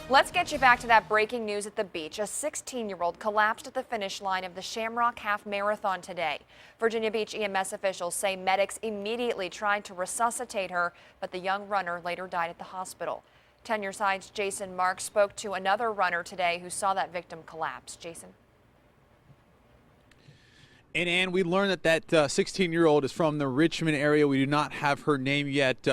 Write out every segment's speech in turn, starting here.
Let's get you back to that breaking news at the beach. A 16-year-old collapsed at the finish line of the Shamrock Half Marathon today. Virginia Beach EMS officials say medics immediately tried to resuscitate her, but the young runner later died at the hospital. 10 News Side's Jason Marks spoke to another runner today who saw that victim collapse. Jason. And Ann, we learned that 16-year-old is from the Richmond area. We do not have her name yet.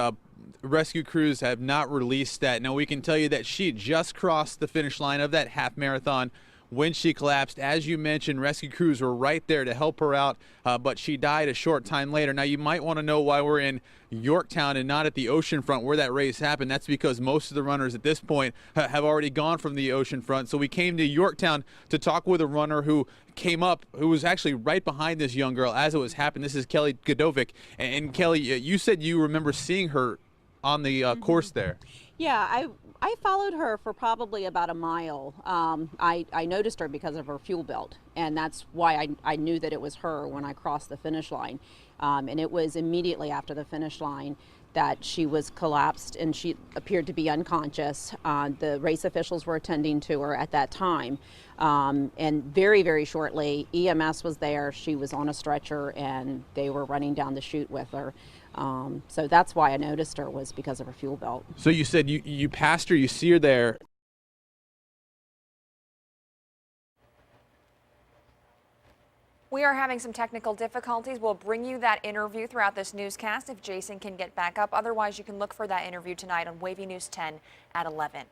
Rescue crews have not released that. Now, we can tell you that she just crossed the finish line of that half marathon when she collapsed. As you mentioned, rescue crews were right there to help her out, but she died a short time later. Now, you might want to know why we're in Yorktown and not at the oceanfront where that race happened. That's because most of the runners at this point have already gone from the oceanfront. So we came to Yorktown to talk with a runner who came up, who was actually right behind this young girl as it was happening. This is Kelly Godovic. And Kelly, you said you remember seeing her on the course there. Yeah, I followed her for probably about a mile. I noticed her because of her fuel belt, and that's why I knew that it was her when I crossed the finish line. And it was immediately after the finish line that she was collapsed and she appeared to be unconscious. The race officials were attending to her at that time. And very, very shortly, EMS was there. She was on a stretcher and they were running down the chute with her. So that's why I noticed her, was because of her fuel belt. So you said you passed her, you see her there. We are having some technical difficulties. We'll bring you that interview throughout this newscast if Jason can get back up. Otherwise, you can look for that interview tonight on Wavy News 10 at 11.